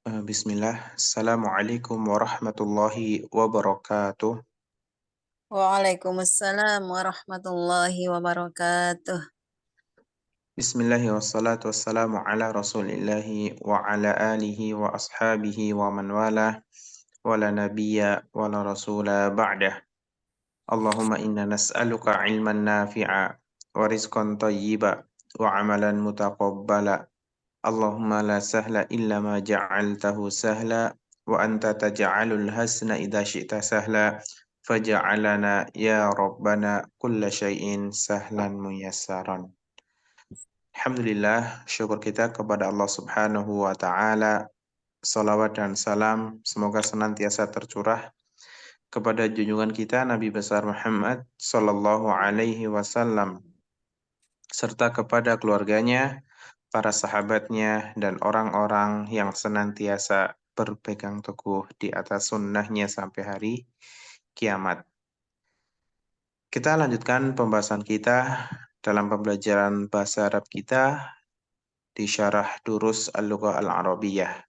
Bismillah. Assalamualaikum warahmatullahi wabarakatuh. Waalaikumsalam warahmatullahi wabarakatuh. Bismillahi wassalatu wassalamu ala rasulillahi wa ala alihi wa ashabihi wa man wala wa la nabiyya wa la rasula ba'dah. Allahumma inna nas'aluka ilman nafi'a wa rizqan tayyiba wa amalan mutaqabbala. Allahumma la sahla illa ma ja'altahu sahla wa anta taj'alul hasna idza syi'ta sahla faj'alana ya rabbana kulla syai'in sahlan muyassaran. Alhamdulillah, syukur kita kepada Allah Subhanahu wa taala. Salawat dan salam semoga senantiasa tercurah kepada junjungan kita Nabi besar Muhammad sallallahu alaihi wasallam serta kepada keluarganya, para sahabatnya, dan orang-orang yang senantiasa berpegang teguh di atas sunnahnya sampai hari kiamat. Kita lanjutkan pembahasan kita dalam pembelajaran bahasa Arab kita di Syarah Durus Al-Lughah Al-Arabiyah.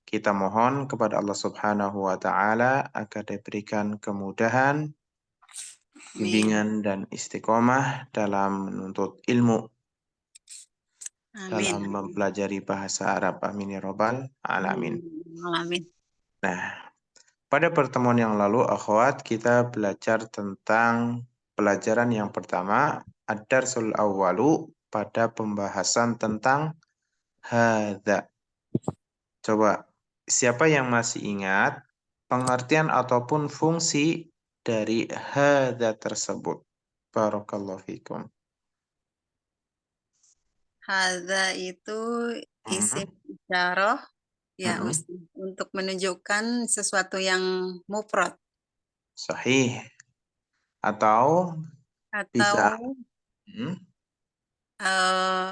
Kita mohon kepada Allah Subhanahu wa taala agar diberikan kemudahan, Amin. bimbingan dan istiqomah dalam menuntut ilmu, Amin. dalam mempelajari bahasa Arab. Amin ya Rabbal Alamin. Amin. Nah, pada pertemuan yang lalu, akhwat, kita belajar tentang pelajaran yang pertama, ad-darsul awwalu, pada pembahasan tentang hadza. Coba, siapa yang masih ingat pengertian ataupun fungsi dari hadza tersebut? Barakallahu fikum. Hadza itu isim Hmm, isyarah ya hmm, Ustaz, untuk menunjukkan sesuatu yang mufrad sahih. Atau bisa, atau hmm, eh,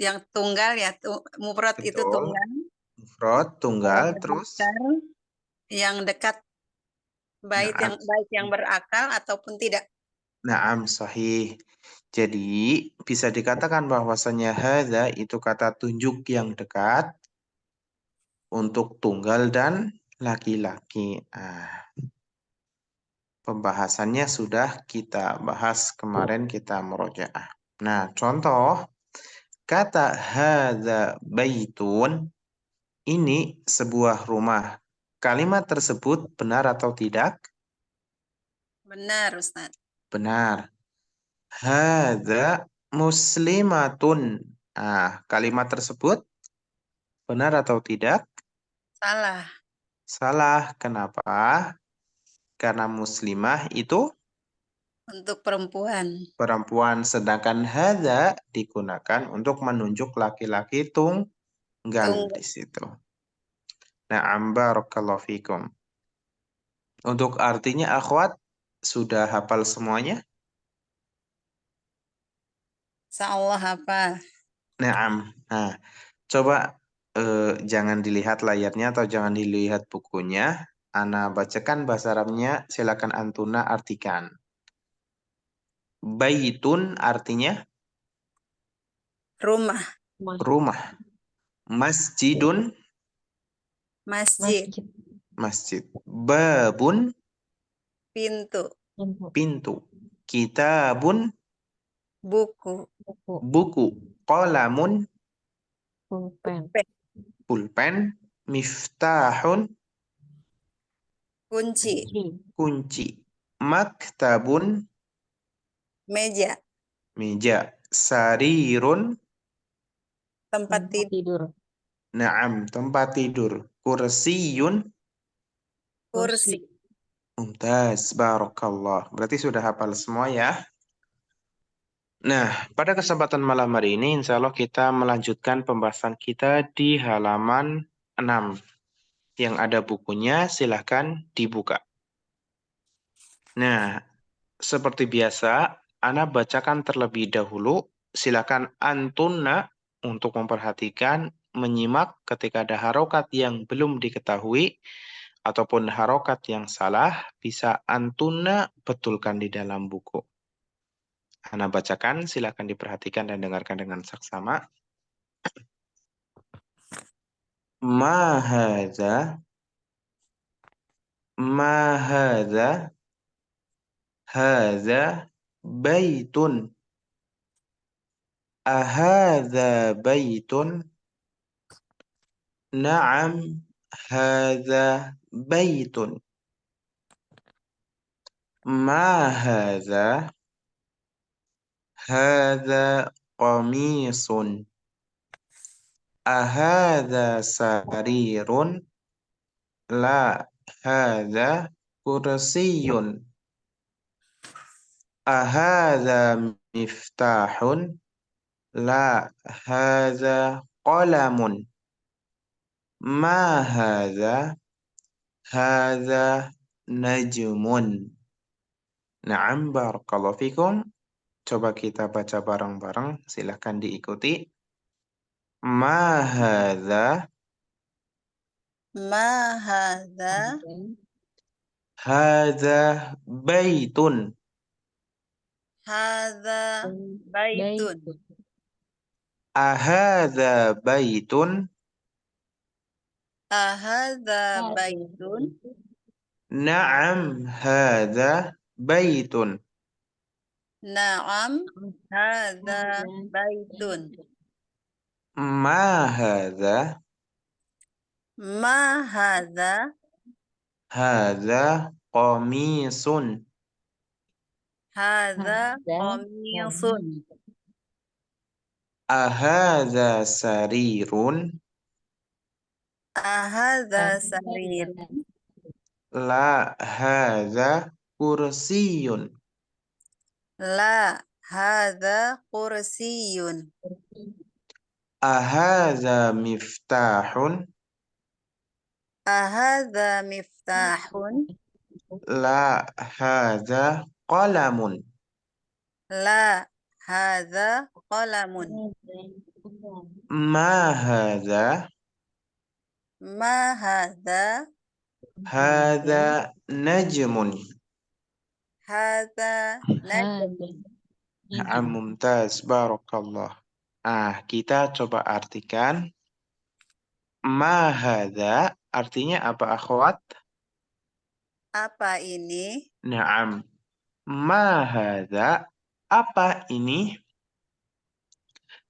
yang tunggal ya. Mufrad itu betul, tunggal. mufrad, tunggal, terus, Mudzakkar yang dekat naam. baik yang berakal ataupun tidak. Naam, sahih. Jadi, bisa dikatakan bahwasanya hadza itu kata tunjuk yang dekat untuk tunggal dan laki-laki. Pembahasannya sudah kita bahas kemarin, kita murojaah. Nah, contoh kata hadza baitun, ini sebuah rumah. Kalimat tersebut benar atau tidak? Benar, Ustaz. Benar. Hadza muslimatun. Kalimat tersebut benar atau tidak? Salah. Salah. Kenapa? Karena muslimah itu Untuk perempuan. perempuan, sedangkan hadza digunakan untuk menunjuk laki-laki tunggal Tunggal. di situ. Na'am, barakallahu fikum. Untuk artinya akhwat sudah hafal semuanya? Insyaallah apa? Na'am. Nah, coba jangan dilihat layarnya atau jangan dilihat bukunya. Ana bacakan bahasa Arabnya, silakan Antuna artikan. Baitun artinya Rumah. rumah. Masjidun Masjid. masjid. Babun Pintu. pintu. Kitabun Buku. buku. Qalamun Pulpen. pulpen. Miftahun Kunci. kunci. Maktabun Meja. meja. Sarirun Tempat tidur. na'am tempat tidur. Kursiyun Kursi. mumtaz. Barakallah. Berarti sudah hafal semua ya. Nah, pada kesempatan malam hari ini, insya Allah kita melanjutkan pembahasan kita di halaman 6. Yang ada bukunya, silahkan dibuka. Nah, seperti biasa, Ana bacakan terlebih dahulu. Silakan Antuna untuk memperhatikan, menyimak ketika ada harokat yang belum diketahui, ataupun harokat yang salah, bisa Antuna betulkan di dalam buku. Ana bacakan, silakan diperhatikan dan dengarkan dengan saksama. Ma hadza? Ma hadza? Hadza baitun. Ahadza baitun? Na'am, hadza baitun. Ma hadza? Hadza qamisun. Ahadza sarirun? La, hadza kursiyun. Ahadza miftahun? La, hadza qalamun. Ma hadza? Hadza najmun. Na'am, barakallahu fikum. Coba kita baca bareng-bareng. Silahkan diikuti. Ma hadza? Ma hadza? Hadza baitun. Hadza baitun. Ahadza baitun? Ahadza baitun? Na'am, hadza baitun. Naam, hadza baitun. Ma hadza? Ma hadza? Hadza qamisun. Hadza qamisun. Ahadza sarirun? Ahadza sarirun. La, hadza kursiyun. La, hadza kursiyun. Ahadza miftahun? Ahadza miftahun. La, hadza qalamun. La, hadza qalamun. Ma hadza? Ma hadza? Hadza najmun. Hadza najm. Mumtaz, barakallah. Kita coba artikan. Ma hadza artinya apa, akhwat? Apa ini? Naam. Ma hadza, apa ini?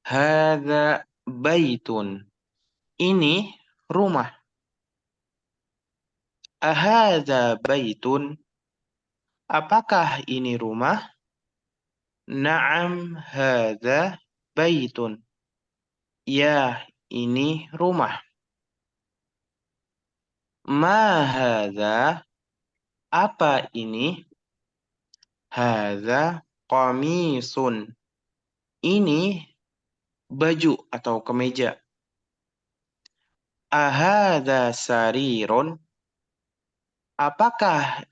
Hadza baitun. Ini rumah. Ahadza baitun? Apakah ini rumah? Naam, hadza baitun. Ya, ini rumah. Ma hadza? Apa ini? Hadza qamisun. Ini baju atau kemeja. Ahadza sarirun? Apakah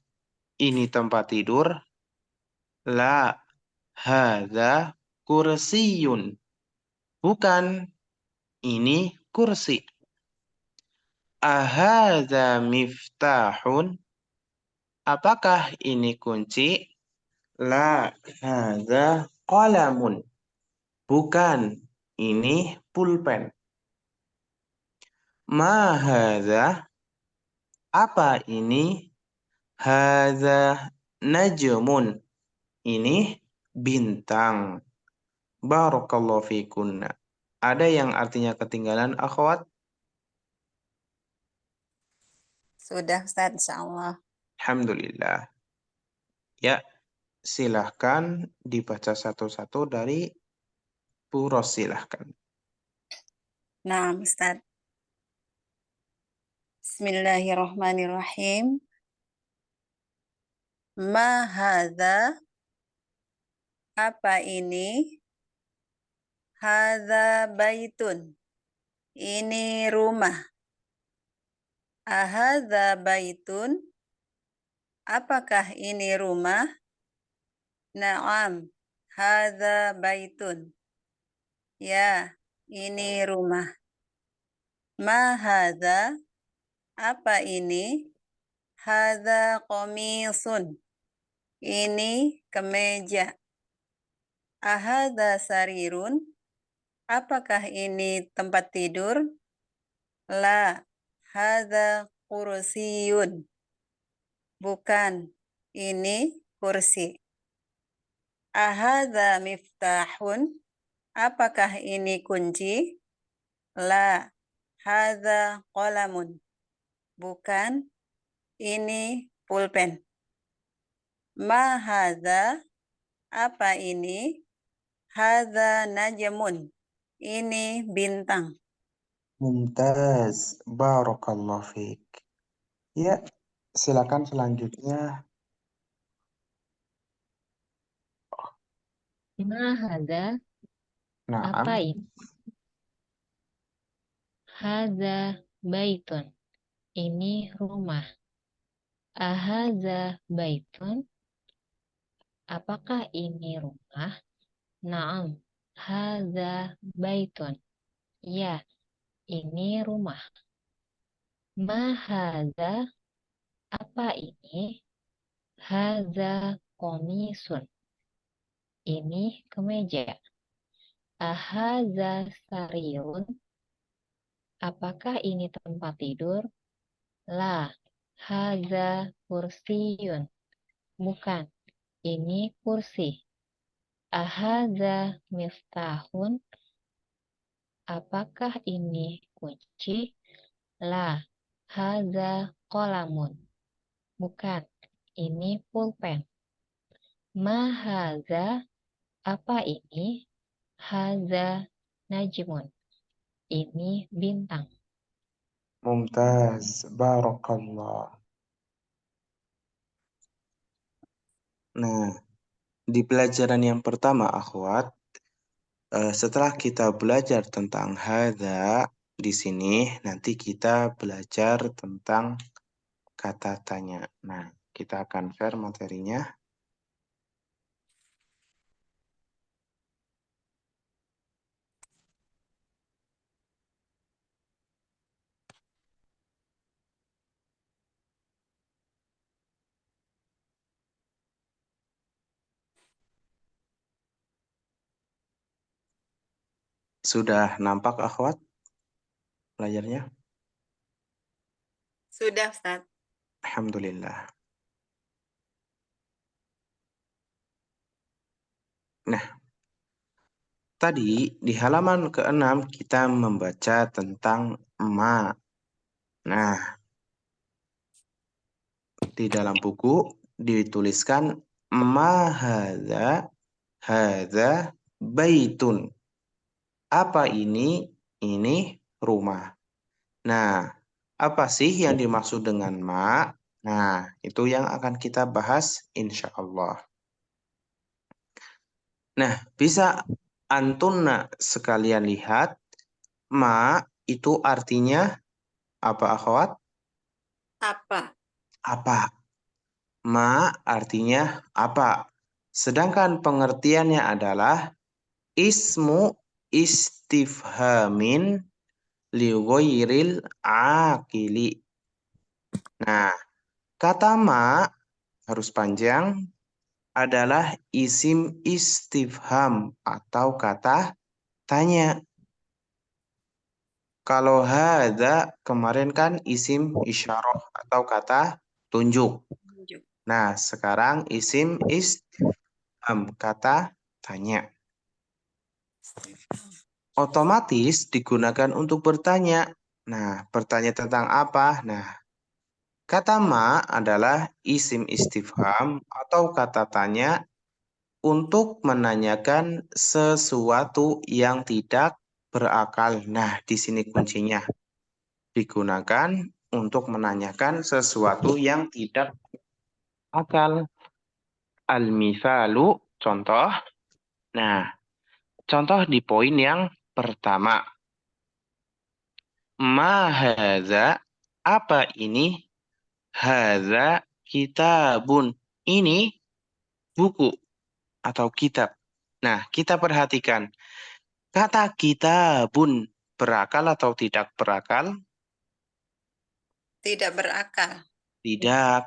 ini tempat tidur? La, hadza kursiyun. Bukan, ini kursi. Ahadza miftahun? Apakah ini kunci? La, hadza qalamun. Bukan, ini pulpen. Ma hadza? Apa ini? Hadza najmun. Ini bintang. Barakallahu fikunna. Ada yang artinya ketinggalan, akhwat? Sudah Ustaz, insyaallah. Alhamdulillah. Ya, silahkan dibaca satu-satu dari Bu Ros, silahkan. Nah, Ustaz. Bismillahirrahmanirrahim. Ma hadza? Apa ini? Hadza baitun. Ini rumah. Ahadza baitun? Apakah ini rumah? Naam, hadza baitun. Ya, ini rumah. Ma hadza? Apa ini? Hadza qamisun. Ini kemeja. Ahadza sarirun? Apakah ini tempat tidur? La, hadza kursiyun. Bukan, ini kursi. Ahadza miftahun. Apakah ini kunci? La, hadza qalamun. Bukan, ini pulpen. Ma hadza, apa ini? Hadza najmun. Ini bintang. Mumtaz, barakallah fiik. Ya, silakan selanjutnya. Ma hadza, apa Naam. ini? Hadza baitun. Ini rumah. Ahadza baitun. Apakah ini rumah? Naam. Hadza baitun. Ya, ini rumah. Ma hadza, apa ini? Hadza komisun. Ini kemeja. Ahadza sarirun. Apakah ini tempat tidur? La, hadza kursiyun. Bukan, ini kursi. Ahadza miftahun. Apakah ini kunci? La, hadza qalamun. Bukan, ini pulpen. Ma hadza, apa ini? Hadza najmun. Ini bintang. Mumtaz, barakallah. Nah, di pelajaran yang pertama, akhwat, setelah kita belajar tentang hadza, di sini nanti kita belajar tentang kata tanya. Nah, kita akan share materinya. Sudah nampak, akhwat, layarnya? Sudah, Ustaz. Alhamdulillah. Nah, tadi di halaman ke-6 kita membaca tentang ma. Nah, di dalam buku dituliskan ma hadza baitun. Apa ini? Ini rumah. Nah, apa sih yang dimaksud dengan ma? Nah, itu yang akan kita bahas insya Allah. Nah, bisa antunna sekalian lihat, ma itu artinya apa, akhwat? Apa? Apa. Ma artinya apa. Sedangkan pengertiannya adalah ismu istifhamin li ghairil aqili. Nah, kata ma harus panjang adalah isim istifham atau kata tanya. Kalau hadza kemarin kan isim isyarah atau kata tunjuk. Tunjuk. Nah, sekarang isim istifham kata tanya. Otomatis digunakan untuk bertanya. Nah, bertanya tentang apa? Nah, kata ma adalah isim istifham atau kata tanya untuk menanyakan sesuatu yang tidak berakal. Nah, di sini kuncinya. Digunakan untuk menanyakan sesuatu yang tidak akal. Al-mithalu, contoh. Nah, contoh di poin yang pertama. Ma hadza, apa ini? Hadza kitabun. Ini buku atau kitab. Nah, kita perhatikan. Kata kitabun berakal atau tidak berakal? Tidak berakal. Tidak.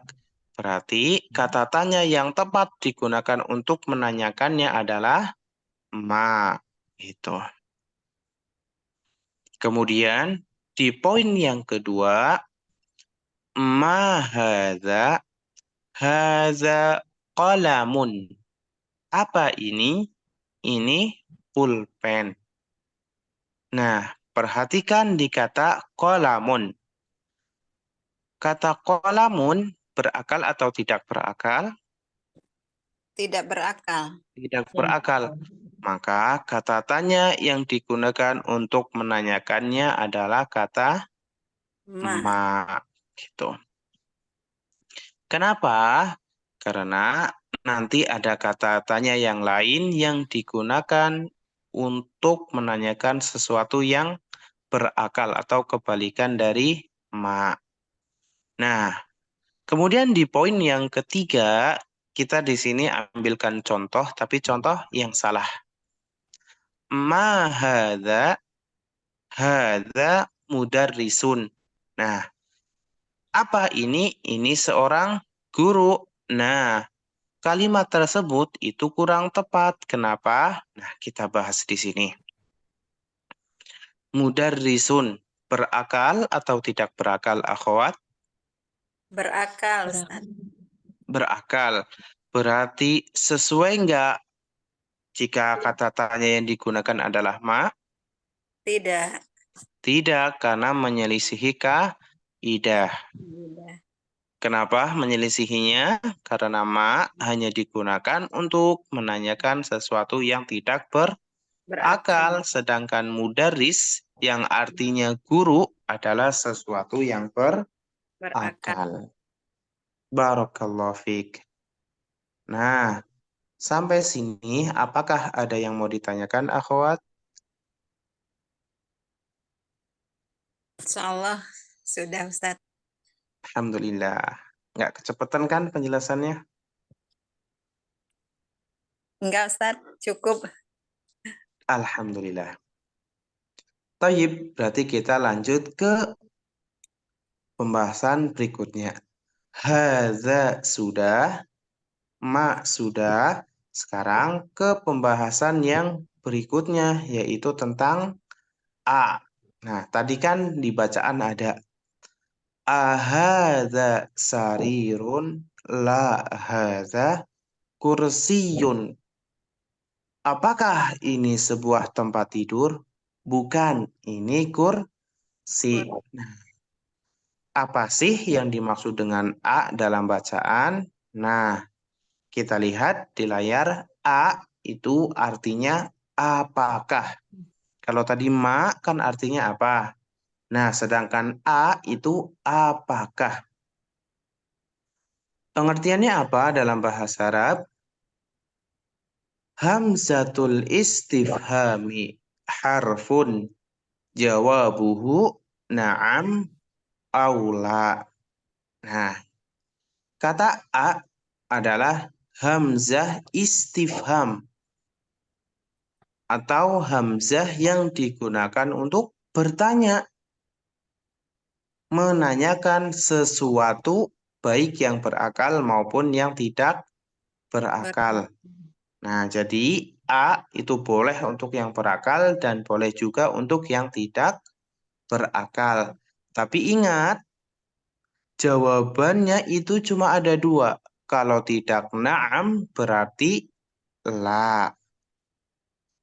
Berarti kata tanya yang tepat digunakan untuk menanyakannya adalah ma. Itu. Kemudian Di poin yang kedua, ma hadza, hadza qalamun. Apa ini? Ini pulpen. Nah, perhatikan di kata qalamun. Kata qalamun berakal atau tidak berakal? Tidak berakal. Tidak berakal. Maka kata tanya yang digunakan untuk menanyakannya adalah kata Ma. ma. Gitu. Kenapa? Karena nanti ada kata tanya yang lain yang digunakan untuk menanyakan sesuatu yang berakal atau kebalikan dari ma. Nah, kemudian di poin yang ketiga, kita di sini ambilkan contoh, tapi contoh yang salah. Ma hadza, hadza mudarrisun. Nah, apa ini? Ini seorang guru. Nah, kalimat tersebut itu kurang tepat. Kenapa? Nah, kita bahas di sini. Mudarrisun, berakal atau tidak berakal, akhwat? Berakal, Ustaz. Berakal. Berarti sesuai enggak jika kata tanya yang digunakan adalah ma? Tidak. Tidak, karena menyelisihi kaidah. Tidak. Kenapa menyelisihinya? Karena ma hanya digunakan untuk menanyakan sesuatu yang tidak berakal, Berakal. sedangkan mudaris yang artinya guru adalah sesuatu yang Berakal. berakal. Barakallahu fiik. Nah, sampai sini apakah ada yang mau ditanyakan, akhwat? Insyaallah sudah, Ustaz. Alhamdulillah. Nggak kecepatan kan penjelasannya? Enggak, Ustaz. Cukup. Alhamdulillah. Tayyib, berarti kita lanjut ke pembahasan berikutnya. Haza sudah, ma sudah. Sekarang ke pembahasan yang berikutnya, yaitu tentang a. Nah, tadi kan di bacaan ada ahadza sarirun, la hadza kursiyun. Apakah ini sebuah tempat tidur? Bukan, ini kursi. Nah, apa sih yang dimaksud dengan A dalam bacaan? Nah, kita lihat di layar A itu artinya apakah. Kalau tadi ma kan artinya apa? Nah, sedangkan A itu apakah. Pengertiannya apa dalam bahasa Arab? Hamzatul istifhami harfun jawabuhu na'am aula. Nah, kata A adalah hamzah istifham atau hamzah yang digunakan untuk bertanya, menanyakan sesuatu baik yang berakal maupun yang tidak berakal. Nah, jadi A itu boleh untuk yang berakal dan boleh juga untuk yang tidak berakal. Tapi ingat, jawabannya itu cuma ada dua. Kalau tidak na'am berarti la.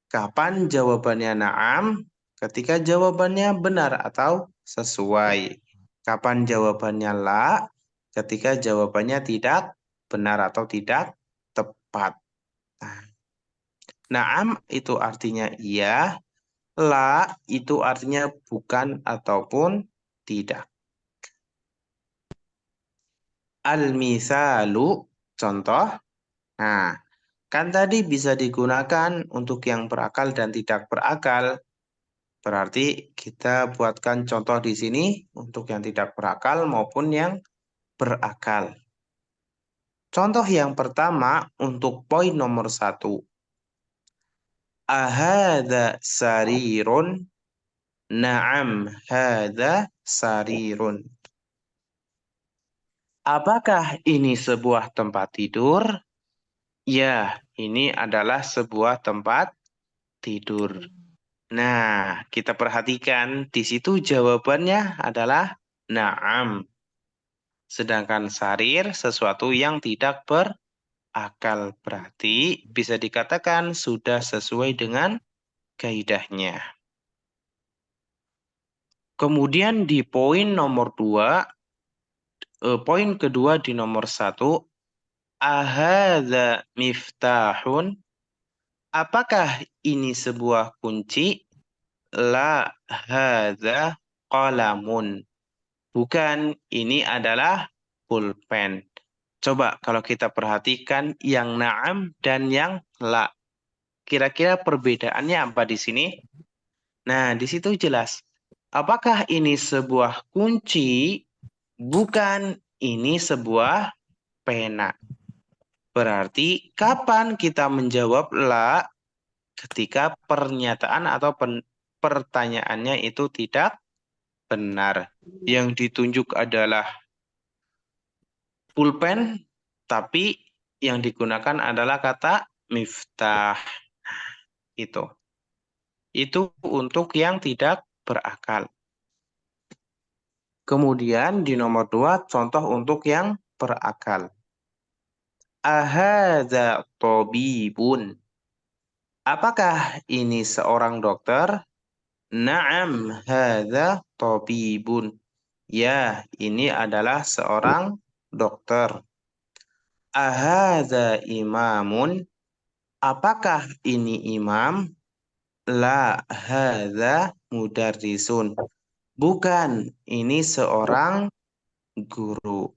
Kapan jawabannya na'am? Ketika jawabannya benar atau sesuai. Kapan jawabannya la? Ketika jawabannya tidak benar atau tidak tepat. Na'am itu artinya iya. La itu artinya bukan ataupun tidak. Al-misalu, contoh. Nah, kan tadi bisa digunakan untuk yang berakal dan tidak berakal. Berarti kita buatkan contoh di sini untuk yang tidak berakal maupun yang berakal. Contoh yang pertama untuk poin nomor 1. Ahadza sarirun? Na'am, hadza sarirun. Apakah ini sebuah tempat tidur? Ya, ini adalah sebuah tempat tidur. Nah, kita perhatikan di situ jawabannya adalah na'am. Sedangkan sarir sesuatu yang tidak berakal. Berarti bisa dikatakan sudah sesuai dengan kaidahnya. Kemudian di poin nomor 2, poin kedua di nomor 1, ahadza miftahun. Apakah ini sebuah kunci? La hadza qalamun. Bukan, ini adalah pulpen. Coba kalau kita perhatikan yang na'am dan yang la. Kira-kira perbedaannya apa di sini? Nah, di situ jelas. Apakah ini sebuah kunci? Bukan, ini sebuah pena. Berarti kapan kita menjawab la ketika pernyataan atau pertanyaannya itu tidak benar. Yang ditunjuk adalah pulpen, tapi yang digunakan adalah kata miftah. Itu. Itu untuk yang tidak berakal. Kemudian di nomor 2, contoh untuk yang berakal. Ahadza tabibun. Apakah ini seorang dokter? Naam, hadza tabibun. Ya, ini adalah seorang dokter. Ahadza imamun. Apakah ini imam? La hadza mudarrisun. Bukan, ini seorang guru.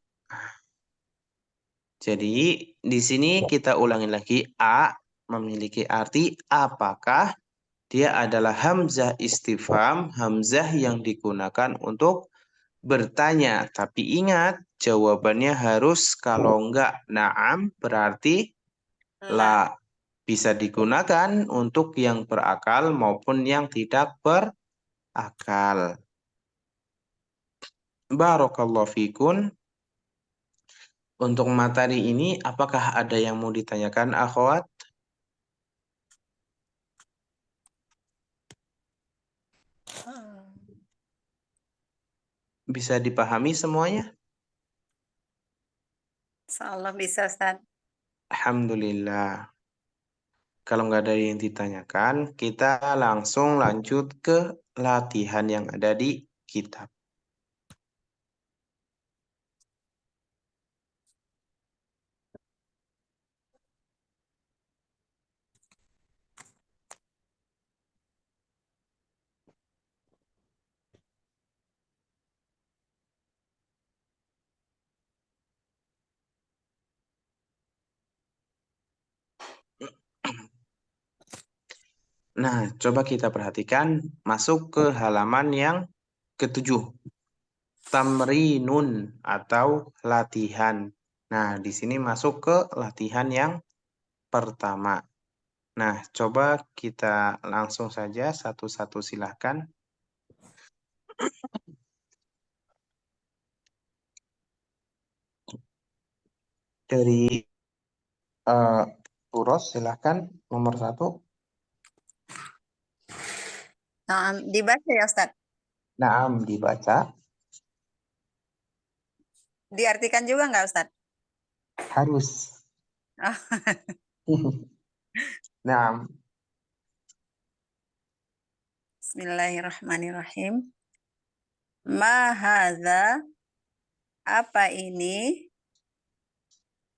Jadi di sini kita ulangi lagi, a memiliki arti apakah. Dia adalah hamzah istifham, hamzah yang digunakan untuk bertanya. Tapi ingat, jawabannya harus kalau enggak na'am berarti La. la. Bisa digunakan untuk yang berakal maupun yang tidak berakal. Barakallahu fikun. Untuk materi ini, apakah ada yang mau ditanyakan, akhwat? Bisa dipahami semuanya? Insyaallah bisa, Ustaz. Alhamdulillah. Kalau nggak ada yang ditanyakan, kita langsung lanjut ke latihan yang ada di kitab. Nah, coba kita perhatikan masuk ke halaman yang ke-7. Tamrinun atau latihan. Nah, di sini masuk ke latihan yang pertama. Nah, coba kita langsung saja satu-satu silahkan. Dari Uros silahkan nomor 1. Nah, dibaca ya, Ustaz. Naam dibaca. Diartikan juga nggak, Ustaz? Harus. Oh. Naam. Bismillahirrahmanirrahim. Ma hadza, apa ini?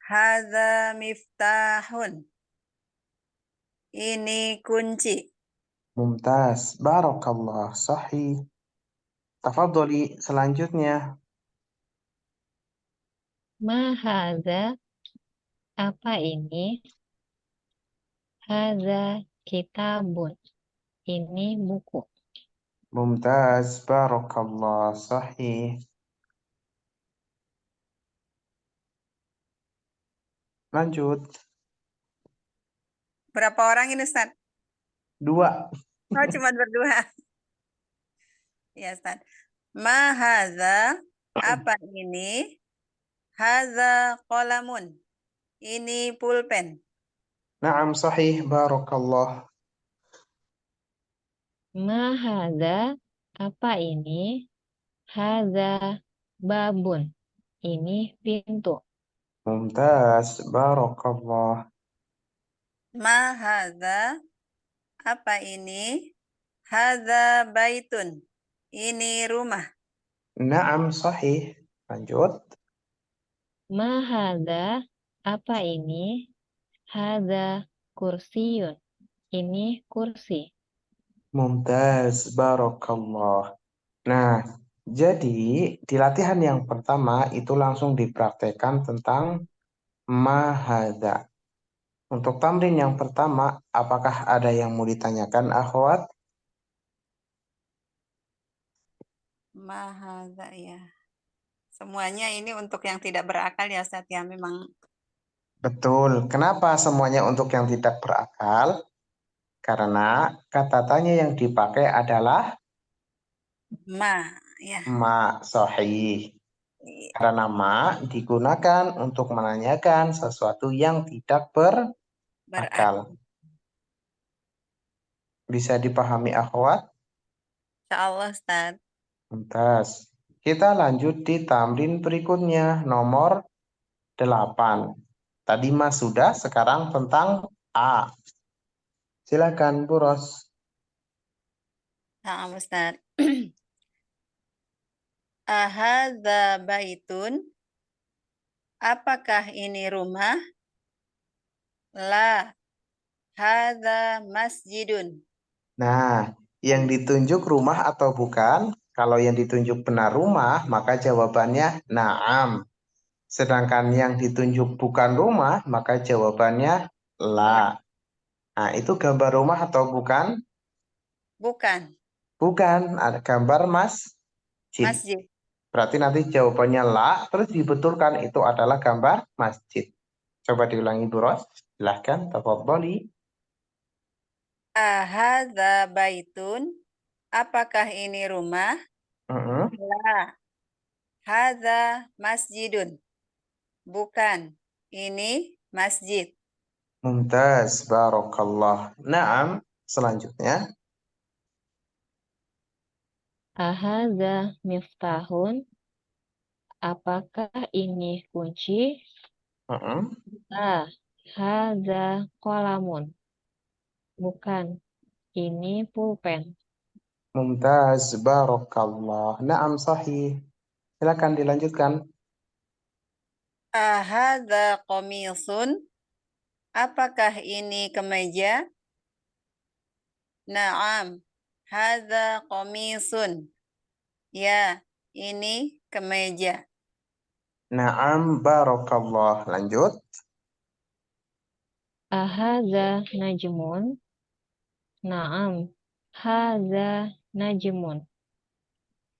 Hadza miftahun. Ini kunci. Mumtaz. Barakallah. Sahih. Tafadholi selanjutnya. Ma hadza, apa ini? Hadza kitabun. Ini buku. Mumtaz. Barakallah. Sahih. Lanjut. Berapa orang ini, Ustaz? 2. Oh, cuma berdua. Ya, Ustaz. Ma hadza, apa ini? Hadza qalamun. Ini pulpen. Naam sahih. Barakallah. Ma hadza, apa ini? Hadza babun. Ini pintu. Mumtaz, barakallah. Ma hadza, apa ini? Hadza baitun. Ini rumah. Naam, sahih. Lanjut. Ma hadza, apa ini? Hadza kursiyun. Ini kursi. Mumtaz, barakallah. Nah, jadi di latihan yang pertama itu langsung dipraktekkan tentang mahadza. Untuk tamrin yang pertama, apakah ada yang mau ditanyakan, akhwat? Ma hadza ya. Semuanya ini untuk yang tidak berakal ya Ustaz ya. Memang Betul. Kenapa semuanya untuk yang tidak berakal? Karena kata tanya yang dipakai adalah ma ya. ma, sahih. Karena ma digunakan untuk menanyakan sesuatu yang tidak Berakal. berakal. Bisa dipahami, akhwat? Insyaallah Ustaz. Lantas, kita lanjut di tamrin berikutnya, nomor 8. Tadi Mas sudah, sekarang tentang A. Silakan, Bu Ros. Nah, Ustaz. Ahadza baitun? Apakah ini rumah? La, hadza masjidun. Nah, yang ditunjuk rumah atau bukan? Kalau yang ditunjuk benar rumah, maka jawabannya na'am. Sedangkan yang ditunjuk bukan rumah, maka jawabannya La, la. Nah, itu gambar rumah atau bukan? bukan. Bukan, ada gambar masjid. Masjid. Berarti nanti jawabannya la, terus dibetulkan itu adalah gambar masjid. Coba diulangi, Bu Ros. Silahkan, tafadholi. Ahadza baitun? Apakah ini rumah? Mm-mm. La, hadza masjidun. Bukan. Ini masjid. Mumtaz, barakallah. Naam, selanjutnya. Ahadza miftahun. Apakah ini kunci? Mm-mm. La, hadza kolamun. Bukan, ini pulpen. Mumtaz, barakallah. Naam, sahih. Silakan dilanjutkan. Ahadza qamisun? Apakah ini kemeja? Naam, hadza qamisun. Ya, ini kemeja. Naam, barakallah. Lanjut. Ahadza najmun. Naam, hadza najmun.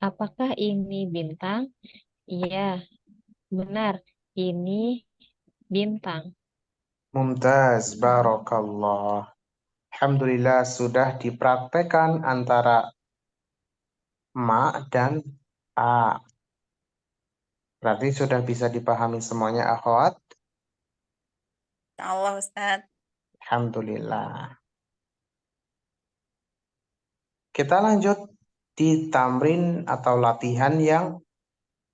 Apakah ini bintang? Iya, benar. Ini bintang. Mumtaz, barakallah. Alhamdulillah sudah dipraktekkan antara ma dan a. Berarti sudah bisa dipahami semuanya, akhwat? Allah Ustaz. Alhamdulillah. Kita lanjut di tamrin atau latihan yang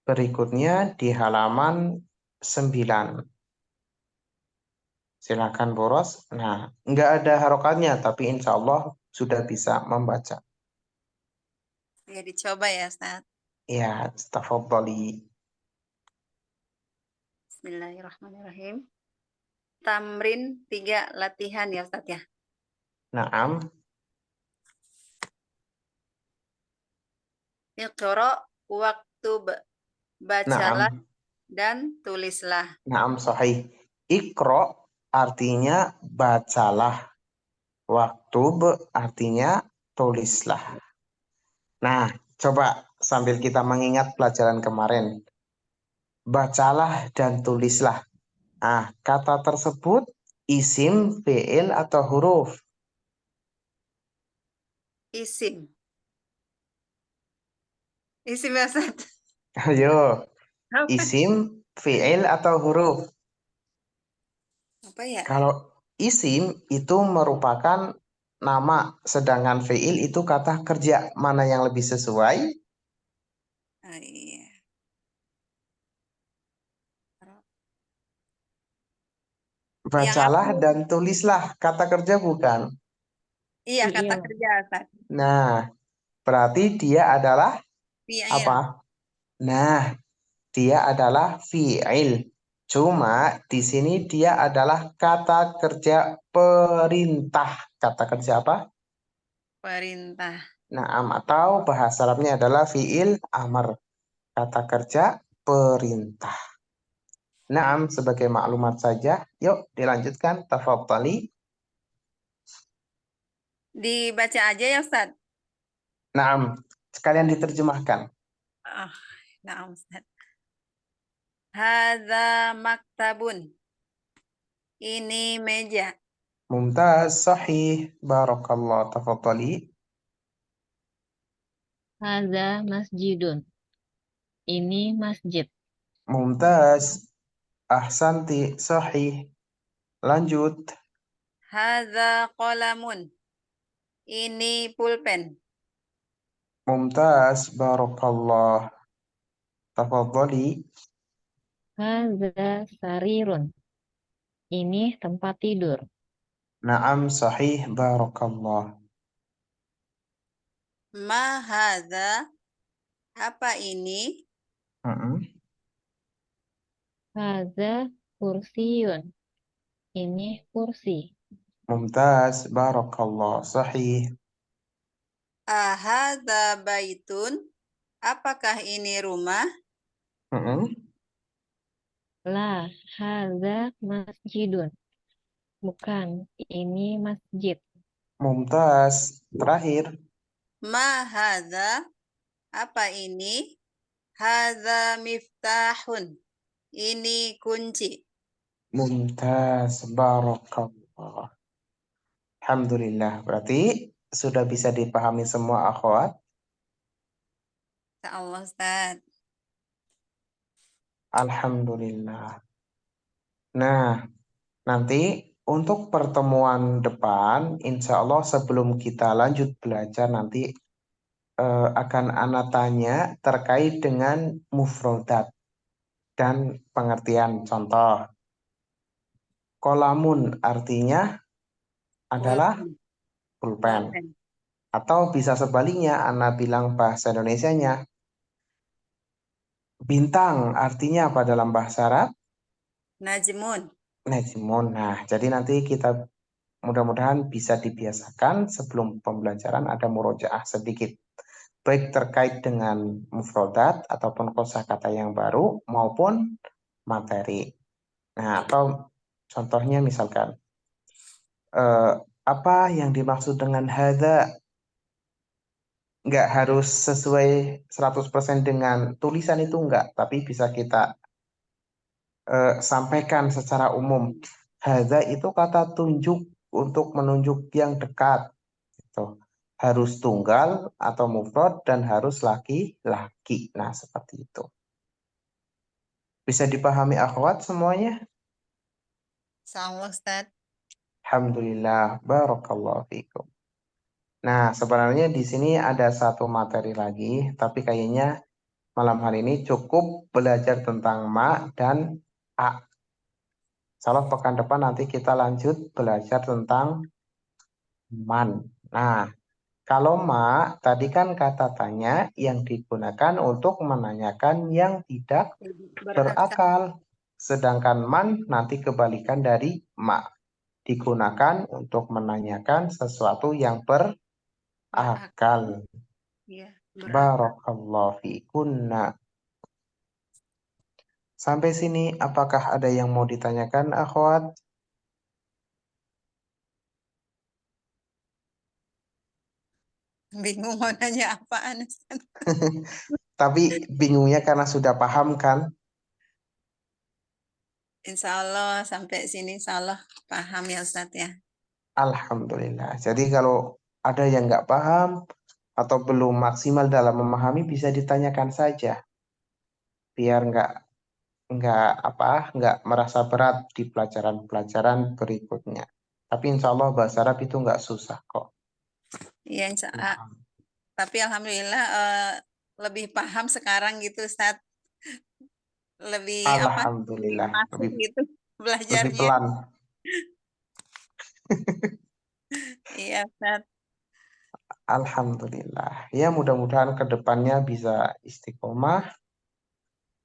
berikutnya di halaman 9. Silakan, Boros. Nah, nggak ada harokatnya, tapi insya Allah sudah bisa membaca. Ya dicoba ya Ustaz. Ya, tafadhali. Bismillahirrahmanirrahim. Tamrin 3 latihan ya Ustaz ya. Naam, Iqra waktu bacalah naam, dan tulislah. naam, sahih. Iqra artinya bacalah. Waktub artinya tulislah. Nah, coba sambil kita mengingat pelajaran kemarin. Bacalah dan tulislah. Nah, kata tersebut isim, fi'il, atau huruf? Isim. Isim ya Ustaz. Ayo, Apa? isim, fi'il, atau huruf? Apa ya? Kalau isim itu merupakan nama, sedangkan fi'il itu kata kerja. Mana yang lebih sesuai? Ah, iya. Yang apa? Bacalah dan tulislah. Kata kerja bukan? Iya, kata Fiil. kerja, Ustaz. Nah, berarti dia adalah Fi'il. apa? Nah, dia adalah fi'il. Cuma di sini dia adalah kata kerja perintah. Kata kerja apa? Perintah. Naam, atau bahasa Arabnya adalah fi'il amr. Kata kerja perintah. Naam, sebagai maklumat saja. Yuk, dilanjutkan. Tafadhali. Dibaca aja ya, Ustaz. Naam, sekalian diterjemahkan. Ah, nah, Ustaz. Hadza maktabun. Ini meja. Mumtaz, sahih. Barakallah. Tafadhali. Hadza masjidun. Ini masjid. Mumtaz. Ahsanti, sahih. Lanjut. Hadza qalamun. Ini pulpen. Mumtaz, barakallah. Tafadhali. Hadza sarirun. Ini tempat tidur. Naam, sahih. Barakallah. Ma hadza. Apa ini? Mm-mm. Hadza kursiyun. Ini kursi. Mumtaz, barakallah. Sahih. Ahadza baitun. Apakah ini rumah? Mm-mm. La, hadza masjidun. Bukan, ini masjid. Mumtaz. Terakhir. Ma hadza. Apa ini? Hadza miftahun. Ini kunci. Mumtaz, barakallah. Alhamdulillah. Berarti sudah bisa dipahami semua akhwat. Allah, Ustaz. Alhamdulillah. Nah, nanti untuk pertemuan depan, insya Allah sebelum kita lanjut belajar nanti akan ana tanya terkait dengan mufrodat dan pengertian contoh. Kolamun artinya adalah Pulpen. pulpen. Pulpen. Atau bisa sebaliknya, ana bilang bahasa Indonesianya, bintang artinya apa dalam bahasa Arab? Najmun. Najmun. Nah, jadi nanti kita mudah-mudahan bisa dibiasakan sebelum pembelajaran ada murojaah sedikit. Baik terkait dengan mufrodat ataupun kosakata yang baru maupun materi. Nah, atau contohnya misalkan eh, apa yang dimaksud dengan hadza, nggak harus sesuai 100% dengan tulisan itu enggak, tapi bisa kita sampaikan secara umum. Hadza itu kata tunjuk untuk menunjuk yang dekat. Gitu. Harus tunggal atau mufrad dan harus laki-laki. Nah, seperti itu. Bisa dipahami akhwat semuanya? Allah, Ustaz. Alhamdulillah, barakallahu fikum. Nah, sebenarnya di sini ada satu materi lagi, tapi kayaknya malam hari ini cukup belajar tentang ma dan a. Salah pekan depan nanti kita lanjut belajar tentang man. Nah, kalau ma, tadi kan kata tanya yang digunakan untuk menanyakan yang tidak Berakal. berakal. Sedangkan man nanti kebalikan dari ma. Digunakan untuk menanyakan sesuatu yang Berakal. berakal. Ya, berakal. Barakallahu fikunna. Sampai sini, apakah ada yang mau ditanyakan, akhwat? Bingung mau nanya apaan, Ustaz. Tapi bingungnya karena sudah paham kan? Insya Allah sampai sini insya Allah paham ya Ustaz ya. Alhamdulillah. Jadi kalau ada yang nggak paham atau belum maksimal dalam memahami, bisa ditanyakan saja. Biar nggak apa nggak merasa berat di pelajaran-pelajaran berikutnya. Tapi insya Allah bahasa Arab itu nggak susah kok. Iya, tapi alhamdulillah lebih paham sekarang gitu, Ustaz. Lebih Alhamdulillah, masuk lebih gitu lebih belajarnya. pelan. Iya, Ustaz. Alhamdulillah. Ya mudah-mudahan ke depannya bisa istiqomah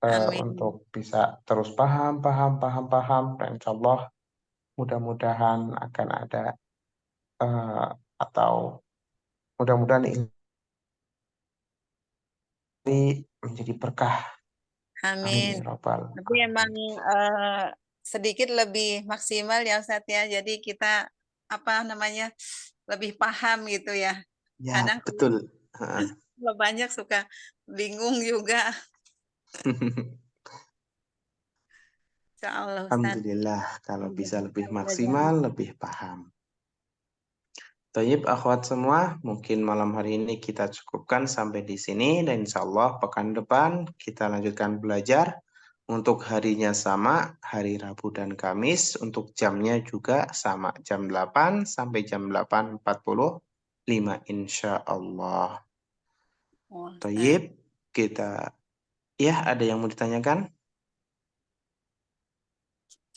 Amin. untuk bisa terus paham. Dan insya Allah mudah-mudahan akan ada atau mudah-mudahan ini menjadi berkah. Amin Amin. ya Rabbal Tapi emang alamin. sedikit lebih maksimal ya Ustaz ya. Jadi kita lebih paham gitu ya. Ya Kadang betul. kalau banyak suka bingung juga. Insya Allah Ustaz. Alhamdulillah kalau bisa lebih Kita maksimal, lebih paham. Tayyib akhwat semua, mungkin malam hari ini kita cukupkan sampai di sini dan insya Allah pekan depan kita lanjutkan belajar. Untuk harinya sama, hari Rabu dan Kamis. Untuk jamnya juga sama, jam 8 sampai jam 8.45 insya Allah. Oh, Ustaz. Tayyib, kita, ya ada yang mau ditanyakan?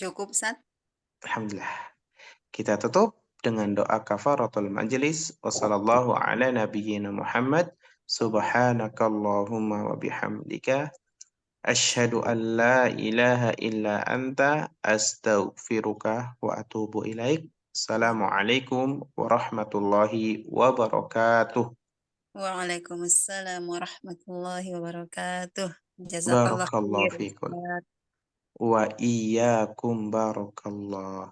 Cukup Ustaz. Alhamdulillah. Kita tutup dengan doa kafaratul majlis. Wassallallahu ala nabiyyina Muhammad. Subhanakallahumma wa bihamdika. Asyhadu an la ilaha illa anta astaghfiruka wa atubu ilaik. Assalamualaikum warahmatullahi wabarakatuh. Waalaikumsalam warahmatullahi wabarakatuh. Jazakallah Barakallahu khair. fikum. Ustaz. Wa iyyakum barakallah.